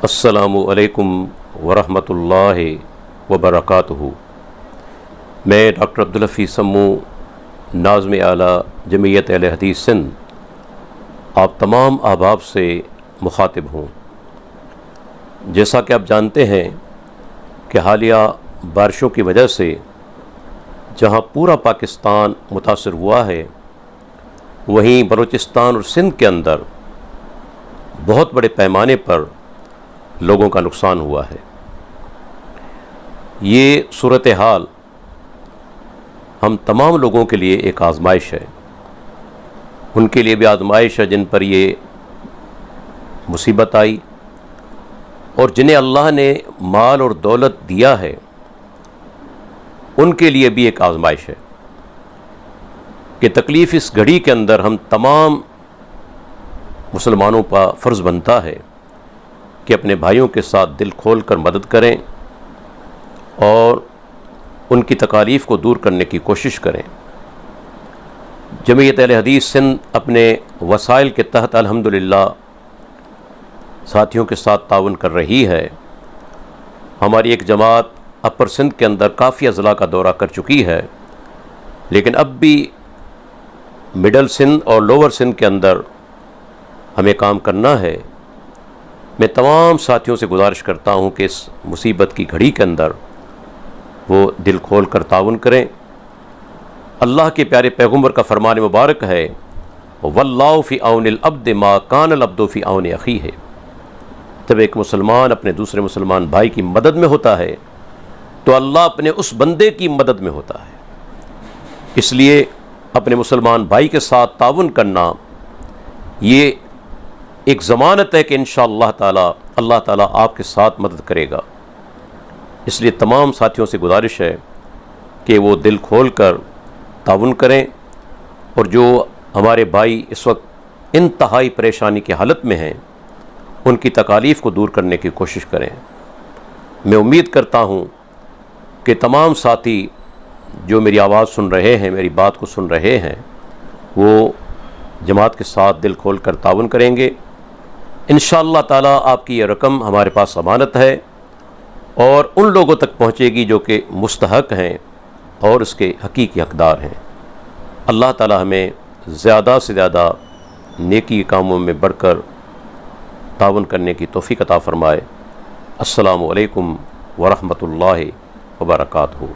السلام علیکم ورحمۃ اللہ وبرکاتہ۔ میں ڈاکٹر عبدالحفیظ سمو، ناظم اعلیٰ جمعیت اہل حدیث سندھ، آپ تمام احباب سے مخاطب ہوں۔ جیسا کہ آپ جانتے ہیں کہ حالیہ بارشوں کی وجہ سے جہاں پورا پاکستان متاثر ہوا ہے، وہیں بلوچستان اور سندھ کے اندر بہت بڑے پیمانے پر لوگوں کا نقصان ہوا ہے۔ یہ صورتحال ہم تمام لوگوں کے لیے ایک آزمائش ہے، ان کے لیے بھی آزمائش ہے جن پر یہ مصیبت آئی، اور جنہیں اللہ نے مال اور دولت دیا ہے ان کے لیے بھی ایک آزمائش ہے کہ تکلیف اس گھڑی کے اندر ہم تمام مسلمانوں پر فرض بنتا ہے کہ اپنے بھائیوں کے ساتھ دل کھول کر مدد کریں اور ان کی تکالیف کو دور کرنے کی کوشش کریں۔ جمعیت اہل حدیث سندھ اپنے وسائل کے تحت الحمدللہ ساتھیوں کے ساتھ تعاون کر رہی ہے۔ ہماری ایک جماعت اپر سندھ کے اندر کافی اضلاع کا دورہ کر چکی ہے، لیکن اب بھی مڈل سندھ اور لوور سندھ کے اندر ہمیں کام کرنا ہے۔ میں تمام ساتھیوں سے گزارش کرتا ہوں کہ اس مصیبت کی گھڑی کے اندر وہ دل کھول کر تعاون کریں۔ اللہ کے پیارے پیغمبر کا فرمان مبارک ہے، واللہ فی عون العبد ما کان العبد فی عون اخیہ۔ جب ایک مسلمان اپنے دوسرے مسلمان بھائی کی مدد میں ہوتا ہے تو اللہ اپنے اس بندے کی مدد میں ہوتا ہے۔ اس لیے اپنے مسلمان بھائی کے ساتھ تعاون کرنا یہ ایک ضمانت ہے کہ انشاءاللہ اللہ تعالیٰ آپ کے ساتھ مدد کرے گا۔ اس لیے تمام ساتھیوں سے گزارش ہے کہ وہ دل کھول کر تعاون کریں، اور جو ہمارے بھائی اس وقت انتہائی پریشانی کی حالت میں ہیں ان کی تکالیف کو دور کرنے کی کوشش کریں۔ میں امید کرتا ہوں کہ تمام ساتھی جو میری آواز سن رہے ہیں، میری بات کو سن رہے ہیں، وہ جماعت کے ساتھ دل کھول کر تعاون کریں گے۔ انشاءاللہ تعالیٰ آپ کی یہ رقم ہمارے پاس امانت ہے اور ان لوگوں تک پہنچے گی جو کہ مستحق ہیں اور اس کے حقیقی حقدار ہیں۔ اللہ تعالیٰ ہمیں زیادہ سے زیادہ نیکی کاموں میں بڑھ کر تعاون کرنے کی توفیق عطا فرمائے۔ السلام علیکم ورحمۃ اللہ وبرکاتہ۔